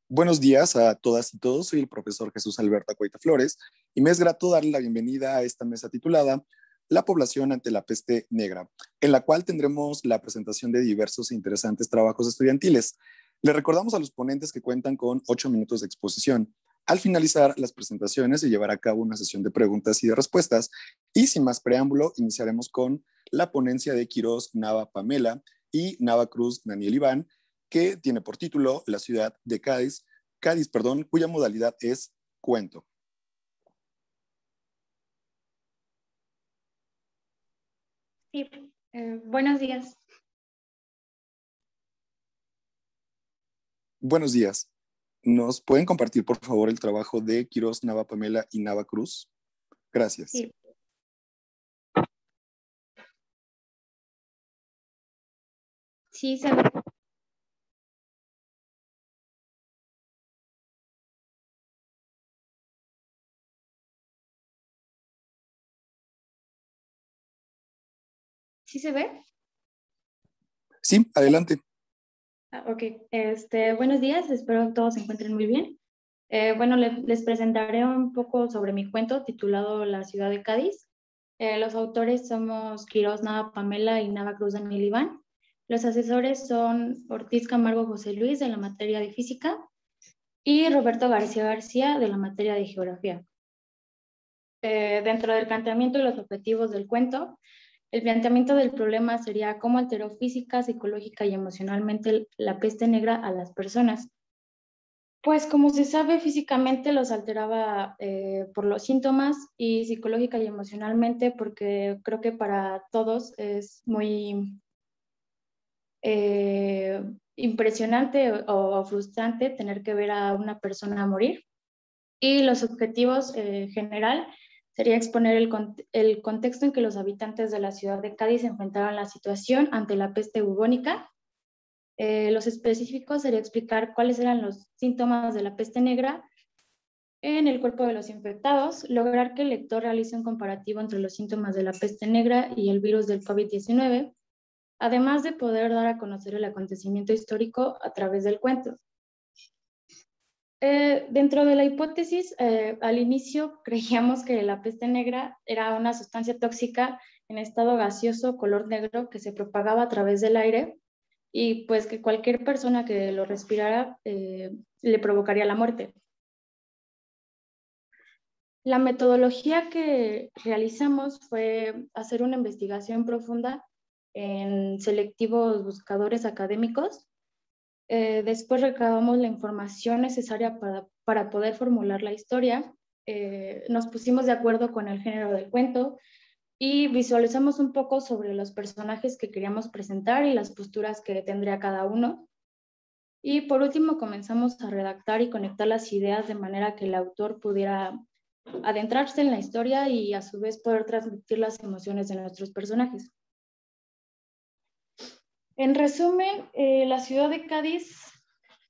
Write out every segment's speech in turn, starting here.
Buenos días a todas y todos. Soy el profesor Jesús Alberto Acoita Flores y me es grato darle la bienvenida a esta mesa titulada La población ante la peste negra, en la cual tendremos la presentación de diversos e interesantes trabajos estudiantiles. Le recordamos a los ponentes que cuentan con 8 minutos de exposición. Al finalizar las presentaciones se llevará a cabo una sesión de preguntas y de respuestas y sin más preámbulo iniciaremos con la ponencia de Quirós Nava Pamela y Nava Cruz Daniel Iván, que tiene por título La ciudad de Cádiz, cuya modalidad es cuento. Sí, buenos días. Buenos días. ¿Nos pueden compartir, por favor, el trabajo de Quirós Nava Pamela y Nava Cruz? Gracias. Sí. Sí, se ve. ¿Sí se ve? Sí, adelante. Ok. Buenos días, espero que todos se encuentren muy bien. Bueno, les presentaré un poco sobre mi cuento titulado La ciudad de Cádiz. Los autores somos Quirós Nava Pamela y Nava Cruz Daniel Iván. Los asesores son Ortiz Camargo José Luis de la materia de física y Roberto García García de la materia de geografía. Dentro del planteamiento y los objetivos del cuento, el planteamiento del problema sería cómo alteró física, psicológica y emocionalmente la peste negra a las personas. Pues como se sabe, físicamente los alteraba por los síntomas y psicológica y emocionalmente porque creo que para todos es muy impresionante o frustrante tener que ver a una persona morir. Y los objetivos general sería exponer el contexto en que los habitantes de la ciudad de Cádiz enfrentaron la situación ante la peste bubónica. Los específicos sería explicar cuáles eran los síntomas de la peste negra en el cuerpo de los infectados, lograr que el lector realice un comparativo entre los síntomas de la peste negra y el virus del COVID-19, además de poder dar a conocer el acontecimiento histórico a través del cuento. Dentro de la hipótesis, al inicio creíamos que la peste negra era una sustancia tóxica en estado gaseoso color negro que se propagaba a través del aire y pues que cualquier persona que lo respirara le provocaría la muerte. La metodología que realizamos fue hacer una investigación profunda en selectivos buscadores académicos. Después recabamos la información necesaria para poder formular la historia. Nos pusimos de acuerdo con el género del cuento y visualizamos un poco sobre los personajes que queríamos presentar y las posturas que tendría cada uno. Y por último comenzamos a redactar y conectar las ideas de manera que el autor pudiera adentrarse en la historia y a su vez poder transmitir las emociones de nuestros personajes. En resumen, la ciudad de Cádiz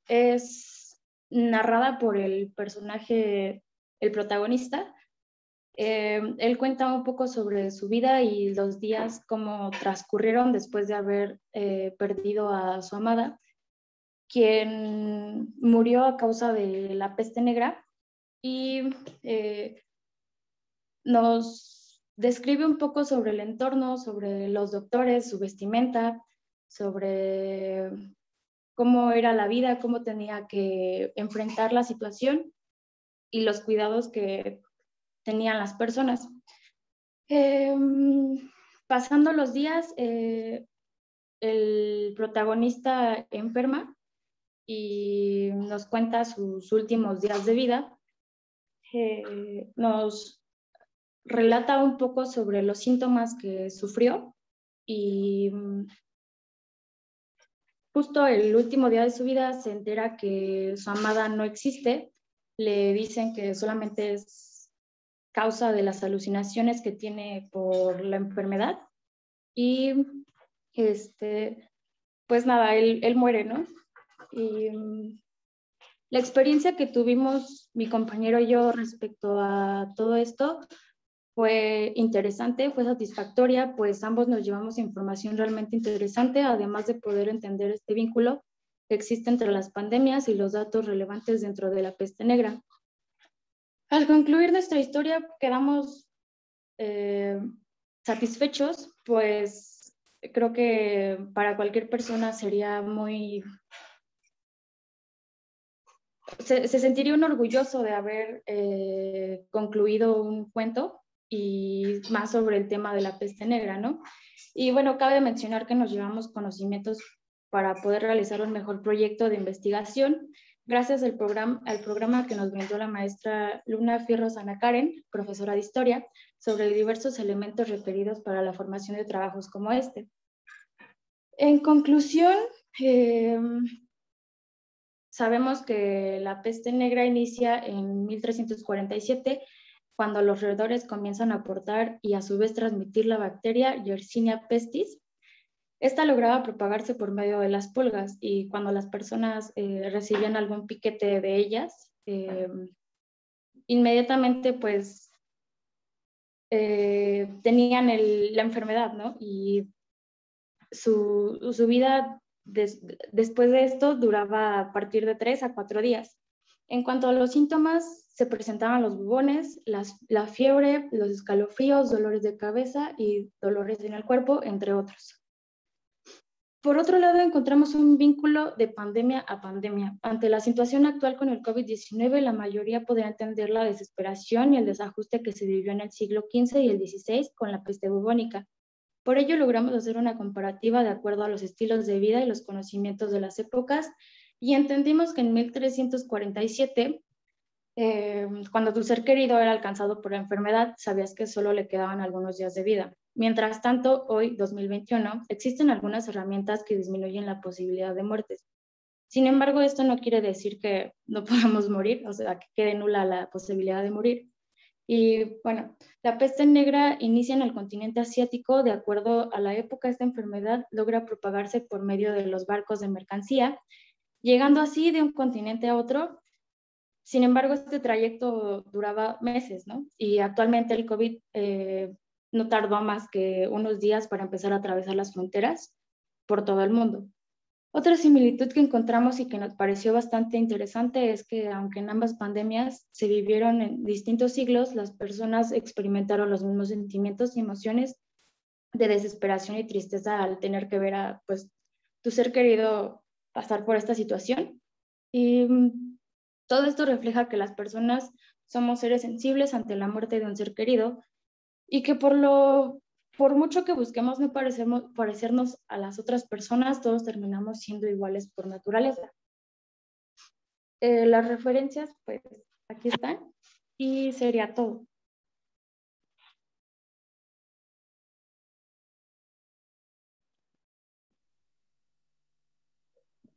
es narrada por el personaje, el protagonista. Él cuenta un poco sobre su vida y los días cómo transcurrieron después de haber perdido a su amada, quien murió a causa de la peste negra, y nos describe un poco sobre el entorno, sobre los doctores, su vestimenta, sobre cómo era la vida, cómo tenía que enfrentar la situación y los cuidados que tenían las personas. Pasando los días, el protagonista enferma y nos cuenta sus últimos días de vida. Nos relata un poco sobre los síntomas que sufrió y justo el último día de su vida se entera que su amada no existe. Le dicen que solamente es causa de las alucinaciones que tiene por la enfermedad y pues nada, él muere, ¿no? Y la experiencia que tuvimos mi compañero y yo respecto a todo esto fue interesante, fue satisfactoria, pues ambos nos llevamos información realmente interesante, además de poder entender este vínculo que existe entre las pandemias y los datos relevantes dentro de la peste negra. Al concluir nuestra historia, quedamos satisfechos, pues creo que para cualquier persona sería se sentiría un orgulloso de haber concluido un cuento y más sobre el tema de la peste negra, ¿no? Y bueno, cabe mencionar que nos llevamos conocimientos para poder realizar un mejor proyecto de investigación gracias al programa que nos brindó la maestra Luna Fierros Ana Karen, profesora de historia, sobre diversos elementos requeridos para la formación de trabajos como este. En conclusión, sabemos que la peste negra inicia en 1347, cuando los roedores comienzan a aportar y a su vez transmitir la bacteria Yersinia pestis. Esta lograba propagarse por medio de las pulgas y cuando las personas recibían algún piquete de ellas, inmediatamente pues tenían la enfermedad, ¿no? Y su vida después de esto duraba a partir de 3 a 4 días. En cuanto a los síntomas, se presentaban los bubones, la fiebre, los escalofríos, dolores de cabeza y dolores en el cuerpo, entre otros. Por otro lado, encontramos un vínculo de pandemia a pandemia. Ante la situación actual con el COVID-19, la mayoría podría entender la desesperación y el desajuste que se vivió en el siglo XV y el XVI con la peste bubónica. Por ello, logramos hacer una comparativa de acuerdo a los estilos de vida y los conocimientos de las épocas y entendimos que en 1347, cuando tu ser querido era alcanzado por la enfermedad, sabías que solo le quedaban algunos días de vida. Mientras tanto, hoy, 2021, existen algunas herramientas que disminuyen la posibilidad de muertes. Sin embargo, esto no quiere decir que no podamos morir, o sea, que quede nula la posibilidad de morir. Y bueno, la peste negra inicia en el continente asiático. De acuerdo a la época, esta enfermedad logra propagarse por medio de los barcos de mercancía, llegando así de un continente a otro. Sin embargo, este trayecto duraba meses, ¿no? Y actualmente el COVID no tardó más que unos días para empezar a atravesar las fronteras por todo el mundo. Otra similitud que encontramos y que nos pareció bastante interesante es que aunque en ambas pandemias se vivieron en distintos siglos, las personas experimentaron los mismos sentimientos y emociones de desesperación y tristeza al tener que ver a pues, tu ser querido pasar por esta situación. Y todo esto refleja que las personas somos seres sensibles ante la muerte de un ser querido y que por mucho que busquemos no parecernos a las otras personas, todos terminamos siendo iguales por naturaleza. Las referencias, pues, aquí están y sería todo.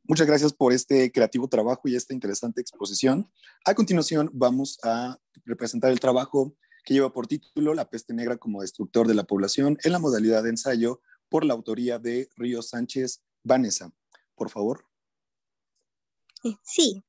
Muchas gracias por este creativo trabajo y esta interesante exposición. A continuación, vamos a representar el trabajo que lleva por título La peste negra como destructor de la población en la modalidad de ensayo por la autoría de Ríos Sánchez Vanessa. Por favor. Sí.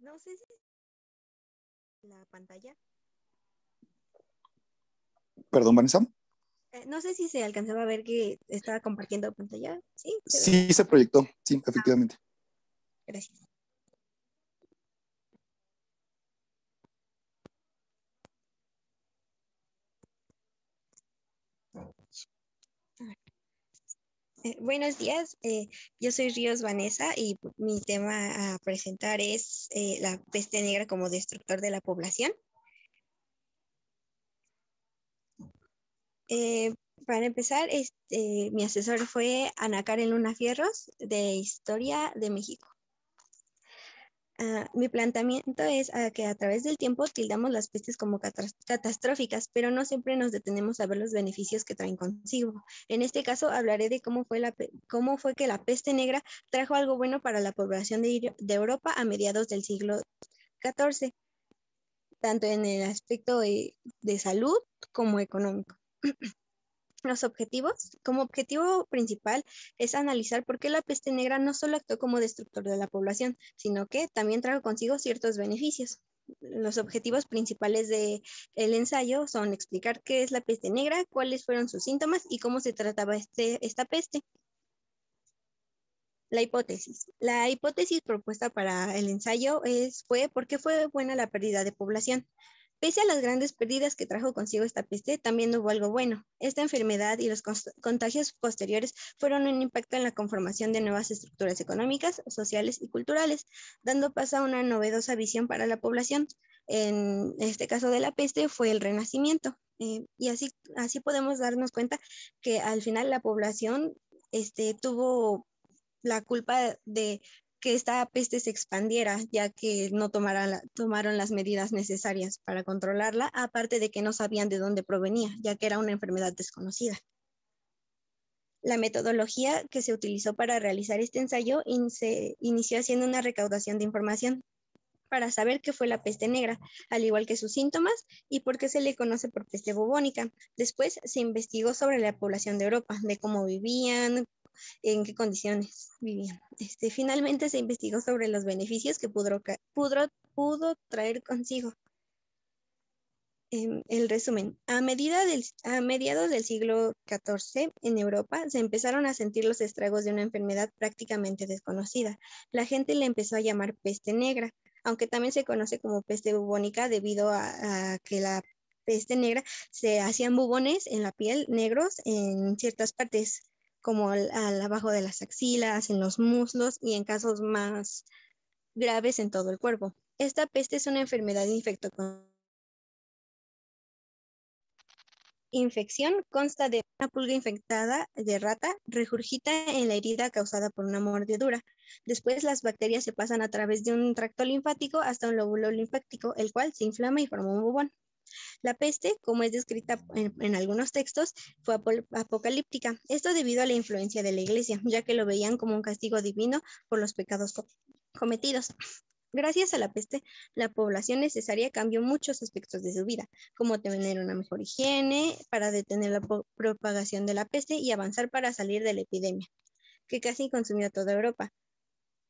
No sé si la pantalla. Perdón, Vanessa. No sé si se alcanzaba a ver que estaba compartiendo pantalla. Sí, sí se proyectó, sí, efectivamente. Gracias. Buenos días, yo soy Ríos Vanessa y mi tema a presentar es la peste negra como destructor de la población. Para empezar, mi asesor fue Ana Karen Luna Fierros, de Historia de México. Mi planteamiento es que a través del tiempo tildamos las pestes como catastróficas, pero no siempre nos detenemos a ver los beneficios que traen consigo. En este caso hablaré de cómo fue que la peste negra trajo algo bueno para la población de Europa a mediados del siglo XIV, tanto en el aspecto de salud como económico. Los objetivos, como objetivo principal, es analizar por qué la peste negra no solo actuó como destructor de la población, sino que también trajo consigo ciertos beneficios. Los objetivos principales del ensayo son explicar qué es la peste negra, cuáles fueron sus síntomas y cómo se trataba esta peste. La hipótesis. La hipótesis propuesta para el ensayo fue por qué fue buena la pérdida de población. Pese a las grandes pérdidas que trajo consigo esta peste, también hubo algo bueno. Esta enfermedad y los contagios posteriores fueron un impacto en la conformación de nuevas estructuras económicas, sociales y culturales, dando paso a una novedosa visión para la población. En este caso de la peste fue el Renacimiento. Y así podemos darnos cuenta que al final la población tuvo la culpa de que esta peste se expandiera, ya que no tomaron las medidas necesarias para controlarla, aparte de que no sabían de dónde provenía, ya que era una enfermedad desconocida. La metodología que se utilizó para realizar este ensayo se inició haciendo una recaudación de información para saber qué fue la peste negra, al igual que sus síntomas y por qué se le conoce por peste bubónica. Después se investigó sobre la población de Europa, de cómo vivían, en qué condiciones vivían. Finalmente se investigó sobre los beneficios que pudo traer consigo. El resumen, a mediados del siglo XIV en Europa se empezaron a sentir los estragos de una enfermedad prácticamente desconocida. La gente le empezó a llamar peste negra, aunque también se conoce como peste bubónica debido a que la peste negra se hacían bubones en la piel negros en ciertas partes, como abajo de las axilas, en los muslos y en casos más graves en todo el cuerpo. Esta peste es una enfermedad infección, consta de una pulga infectada de rata, regurgita en la herida causada por una mordedura. Después las bacterias se pasan a través de un tracto linfático hasta un lóbulo linfático, el cual se inflama y forma un bubón. La peste, como es descrita en algunos textos, fue apocalíptica. Esto debido a la influencia de la iglesia, ya que lo veían como un castigo divino por los pecados cometidos. Gracias a la peste, la población necesaria cambió muchos aspectos de su vida, como tener una mejor higiene para detener la propagación de la peste y avanzar para salir de la epidemia, que casi consumió a toda Europa,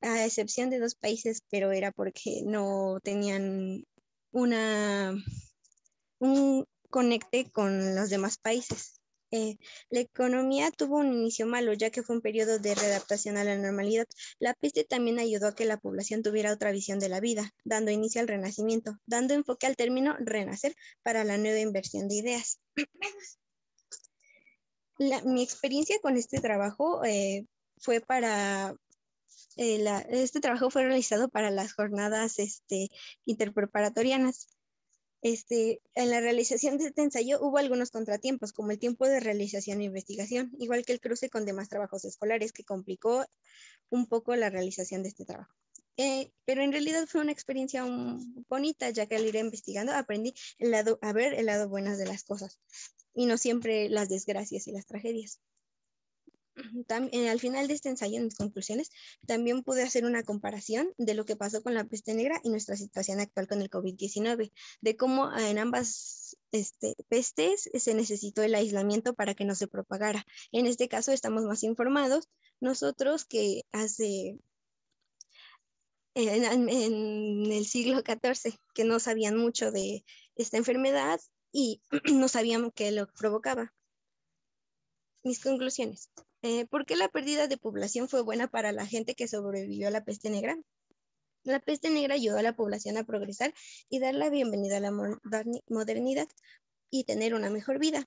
a excepción de 2 países, pero era porque no tenían un conecte con los demás países. La economía tuvo un inicio malo, ya que fue un periodo de readaptación a la normalidad. La peste también ayudó a que la población tuviera otra visión de la vida, dando inicio al renacimiento, dando enfoque al término renacer para la nueva inversión de ideas. Mi experiencia con este trabajo fue este trabajo fue realizado para las jornadas interpreparatorianas. En la realización de este ensayo hubo algunos contratiempos, como el tiempo de realización e investigación, igual que el cruce con demás trabajos escolares, que complicó un poco la realización de este trabajo. Pero en realidad fue una experiencia bonita, ya que al ir investigando aprendí a ver el lado bueno de las cosas, y no siempre las desgracias y las tragedias. Al final de este ensayo, en mis conclusiones, también pude hacer una comparación de lo que pasó con la peste negra y nuestra situación actual con el COVID-19, de cómo en ambas pestes se necesitó el aislamiento para que no se propagara. En este caso estamos más informados nosotros que en el siglo XIV, que no sabían mucho de esta enfermedad y no sabían qué lo provocaba. Mis conclusiones. ¿Por qué la pérdida de población fue buena para la gente que sobrevivió a la peste negra? La peste negra ayudó a la población a progresar y dar la bienvenida a la modernidad y tener una mejor vida,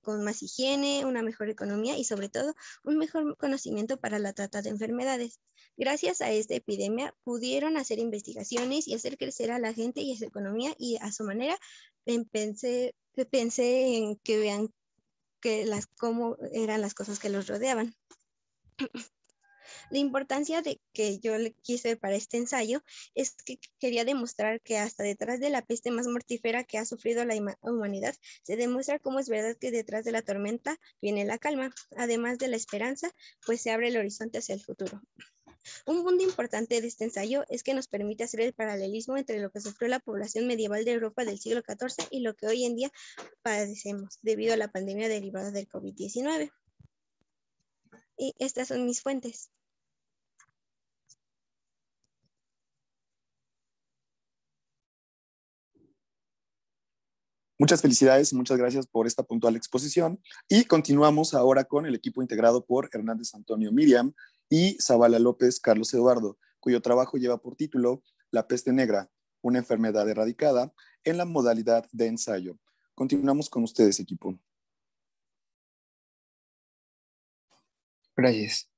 con más higiene, una mejor economía y sobre todo un mejor conocimiento para la trata de enfermedades. Gracias a esta epidemia pudieron hacer investigaciones y hacer crecer a la gente y a su economía, y a su manera pensé en que vean cómo eran las cosas que los rodeaban. La importancia de que yo le quise para este ensayo es que quería demostrar que hasta detrás de la peste más mortífera que ha sufrido la humanidad, se demuestra cómo es verdad que detrás de la tormenta viene la calma, además de la esperanza, pues se abre el horizonte hacia el futuro. Un punto importante de este ensayo es que nos permite hacer el paralelismo entre lo que sufrió la población medieval de Europa del siglo XIV y lo que hoy en día padecemos debido a la pandemia derivada del COVID-19. Y estas son mis fuentes. Muchas felicidades y muchas gracias por esta puntual exposición. Y continuamos ahora con el equipo integrado por Hernández Antonio Miriam y Zavala López Carlos Eduardo, cuyo trabajo lleva por título La peste negra, una enfermedad erradicada en la modalidad de ensayo. Continuamos con ustedes, equipo. Gracias.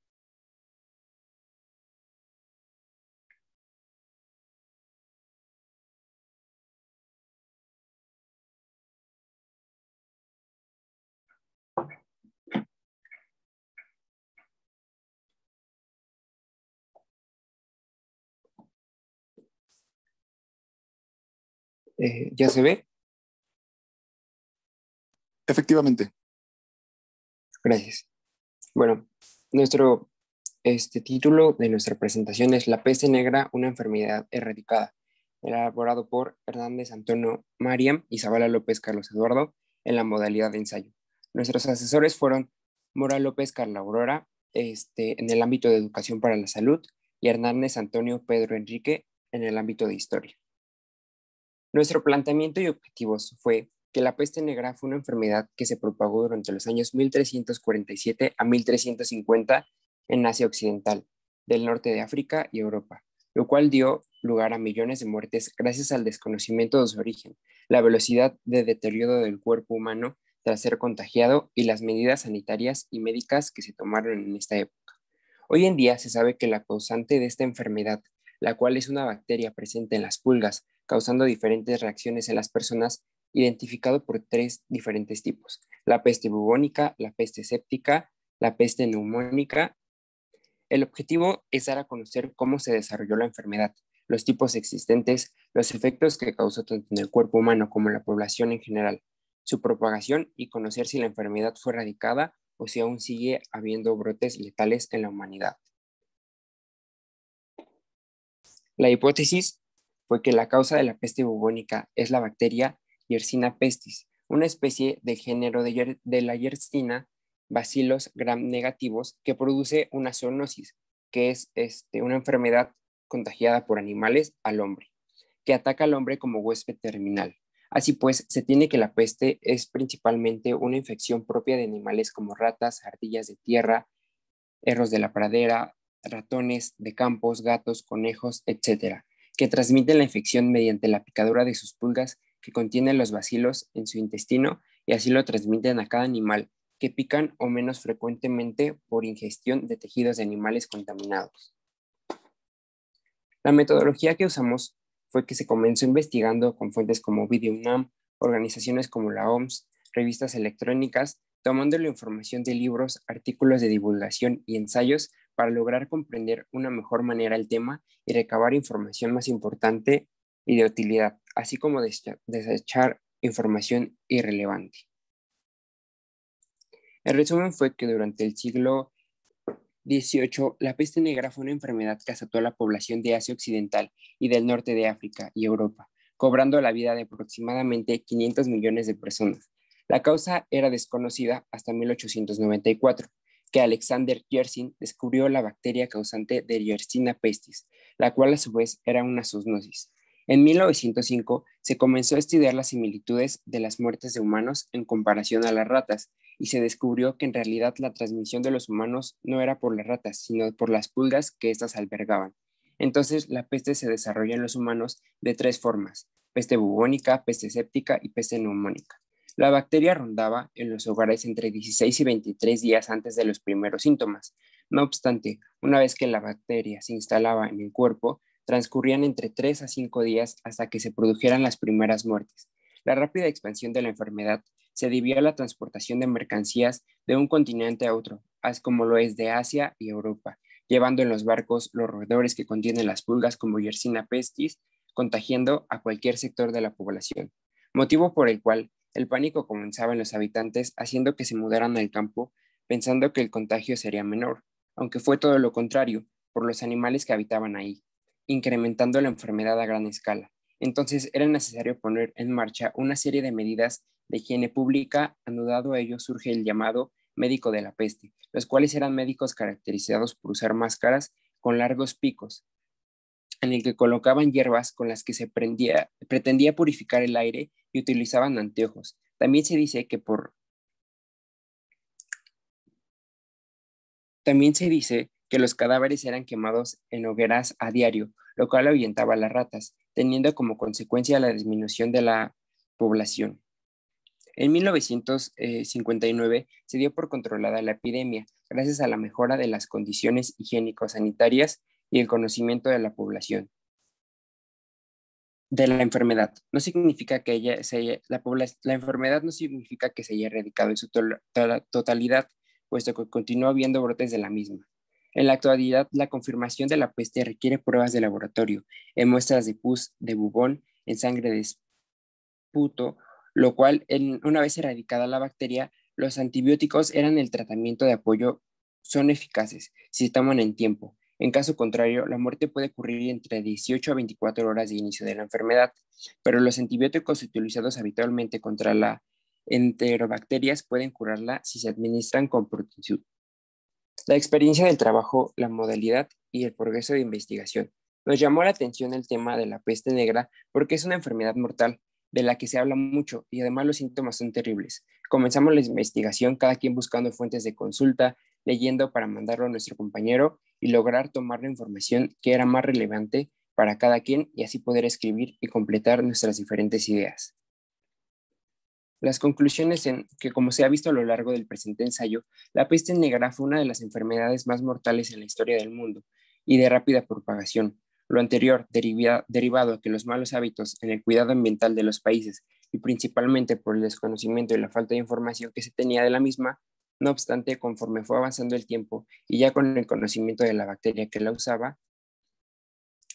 ¿Ya se ve? Efectivamente. Gracias. Bueno, nuestro título de nuestra presentación es La peste negra, una enfermedad erradicada, elaborado por Hernández Antonio Mariam y Zavala López Carlos Eduardo en la modalidad de ensayo. Nuestros asesores fueron Mora López Carla Aurora en el ámbito de educación para la salud y Hernández Antonio Pedro Enrique en el ámbito de historia. Nuestro planteamiento y objetivos fue que la peste negra fue una enfermedad que se propagó durante los años 1347 a 1350 en Asia Occidental, del norte de África y Europa, lo cual dio lugar a millones de muertes gracias al desconocimiento de su origen, la velocidad de deterioro del cuerpo humano tras ser contagiado y las medidas sanitarias y médicas que se tomaron en esta época. Hoy en día se sabe que la causante de esta enfermedad, la cual es una bacteria presente en las pulgas, causando diferentes reacciones en las personas, identificado por 3 diferentes tipos: la peste bubónica, la peste séptica, la peste neumónica. El objetivo es dar a conocer cómo se desarrolló la enfermedad, los tipos existentes, los efectos que causó tanto en el cuerpo humano como en la población en general, su propagación y conocer si la enfermedad fue erradicada o si aún sigue habiendo brotes letales en la humanidad. La hipótesis fue que la causa de la peste bubónica es la bacteria Yersinia pestis, una especie del género de la Yersinia Bacillus gram negativos que produce una zoonosis, que es una enfermedad contagiada por animales al hombre, que ataca al hombre como huésped terminal. Así pues, se tiene que la peste es principalmente una infección propia de animales como ratas, ardillas de tierra, perros de la pradera, ratones de campos, gatos, conejos, etc., que transmiten la infección mediante la picadura de sus pulgas que contienen los bacilos en su intestino y así lo transmiten a cada animal, que pican o menos frecuentemente por ingestión de tejidos de animales contaminados. La metodología que usamos fue que se comenzó investigando con fuentes como VideoUNAM, organizaciones como la OMS, revistas electrónicas, tomando la información de libros, artículos de divulgación y ensayos para lograr comprender una mejor manera el tema y recabar información más importante y de utilidad, así como desechar información irrelevante. El resumen fue que durante el siglo XVIII, la peste negra fue una enfermedad que azotó a la población de Asia Occidental y del norte de África y Europa, cobrando la vida de aproximadamente 500 millones de personas. La causa era desconocida hasta 1894, que Alexander Yersin descubrió la bacteria causante de Yersinia pestis, la cual a su vez era una zoonosis. En 1905 se comenzó a estudiar las similitudes de las muertes de humanos en comparación a las ratas, y se descubrió que en realidad la transmisión de los humanos no era por las ratas, sino por las pulgas que éstas albergaban. Entonces, la peste se desarrolla en los humanos de 3 formas: peste bubónica, peste séptica y peste neumónica. La bacteria rondaba en los hogares entre 16 y 23 días antes de los primeros síntomas. No obstante, una vez que la bacteria se instalaba en el cuerpo, transcurrían entre 3 a 5 días hasta que se produjeran las primeras muertes. La rápida expansión de la enfermedad se debió a la transportación de mercancías de un continente a otro, así como lo es de Asia y Europa, llevando en los barcos los roedores que contienen las pulgas como Yersinia pestis, contagiando a cualquier sector de la población, motivo por el cual el pánico comenzaba en los habitantes, haciendo que se mudaran al campo pensando que el contagio sería menor, aunque fue todo lo contrario por los animales que habitaban ahí, incrementando la enfermedad a gran escala. Entonces era necesario poner en marcha una serie de medidas de higiene pública. Anudado a ello surge el llamado médico de la peste, los cuales eran médicos caracterizados por usar máscaras con largos picos, en el que colocaban hierbas con las que se pretendía purificar el aire y utilizaban anteojos. También se dice que los cadáveres eran quemados en hogueras a diario, lo cual ahuyentaba a las ratas, teniendo como consecuencia la disminución de la población. En 1959 se dio por controlada la epidemia, gracias a la mejora de las condiciones higiénico-sanitarias y el conocimiento de la población de la enfermedad. No significa que la enfermedad no significa que se haya erradicado en su totalidad, puesto que continúa habiendo brotes de la misma. En la actualidad, la confirmación de la peste requiere pruebas de laboratorio, en muestras de pus, de bubón, en sangre de esputo, lo cual, una vez erradicada la bacteria, los antibióticos eran el tratamiento de apoyo, son eficaces si se toman en tiempo. En caso contrario, la muerte puede ocurrir entre 18 a 24 horas de inicio de la enfermedad, pero los antibióticos utilizados habitualmente contra la enterobacterias pueden curarla si se administran con prontitud. La experiencia del trabajo, la modalidad y el progreso de investigación. Nos llamó la atención el tema de la peste negra porque es una enfermedad mortal de la que se habla mucho y además los síntomas son terribles. Comenzamos la investigación, cada quien buscando fuentes de consulta, leyendo para mandarlo a nuestro compañero y lograr tomar la información que era más relevante para cada quien y así poder escribir y completar nuestras diferentes ideas. Las conclusiones en que, como se ha visto a lo largo del presente ensayo, la peste negra fue una de las enfermedades más mortales en la historia del mundo y de rápida propagación. Lo anterior, derivado a que los malos hábitos en el cuidado ambiental de los países y principalmente por el desconocimiento y la falta de información que se tenía de la misma. No obstante, conforme fue avanzando el tiempo y ya con el conocimiento de la bacteria que la usaba,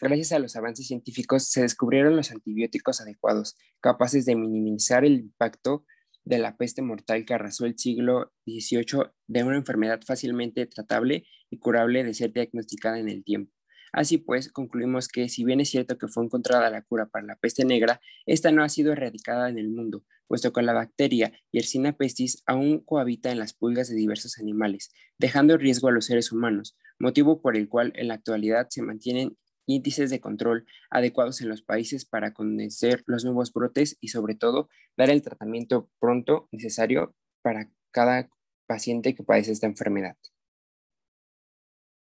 gracias a los avances científicos se descubrieron los antibióticos adecuados, capaces de minimizar el impacto de la peste mortal que arrasó el siglo XVIII, de una enfermedad fácilmente tratable y curable de ser diagnosticada en el tiempo. Así pues, concluimos que si bien es cierto que fue encontrada la cura para la peste negra, esta no ha sido erradicada en el mundo, puesto que la bacteria Yersinia pestis aún cohabita en las pulgas de diversos animales, dejando en riesgo a los seres humanos, motivo por el cual en la actualidad se mantienen índices de control adecuados en los países para conocer los nuevos brotes y sobre todo dar el tratamiento pronto necesario para cada paciente que padece esta enfermedad.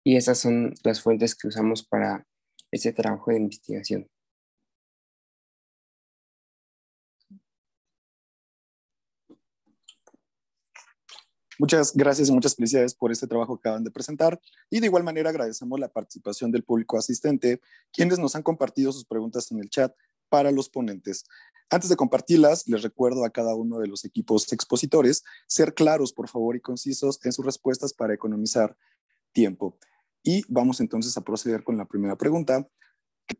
Y esas son las fuentes que usamos para este trabajo de investigación. Muchas gracias y muchas felicidades por este trabajo que acaban de presentar. Y de igual manera agradecemos la participación del público asistente, quienes nos han compartido sus preguntas en el chat para los ponentes. Antes de compartirlas, les recuerdo a cada uno de los equipos expositores ser claros, por favor, y concisos en sus respuestas para economizar tiempo. Y vamos entonces a proceder con la primera pregunta.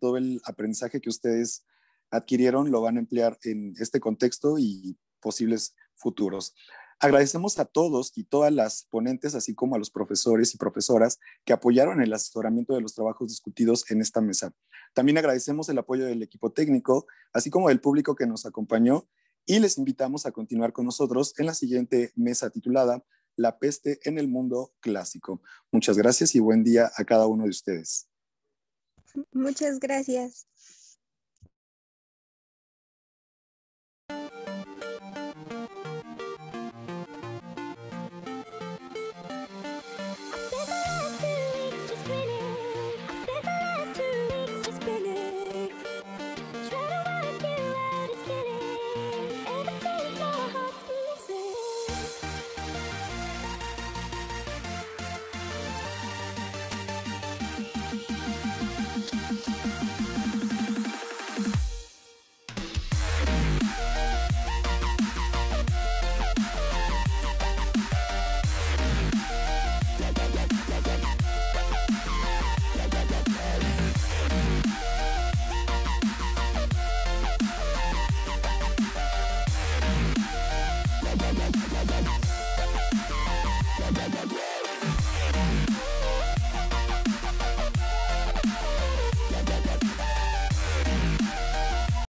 Todo el aprendizaje que ustedes adquirieron lo van a emplear en este contexto y posibles futuros. Agradecemos a todos y todas las ponentes, así como a los profesores y profesoras que apoyaron el asesoramiento de los trabajos discutidos en esta mesa. También agradecemos el apoyo del equipo técnico, así como del público que nos acompañó, y les invitamos a continuar con nosotros en la siguiente mesa titulada La peste en el mundo clásico. Muchas gracias y buen día a cada uno de ustedes. Muchas gracias.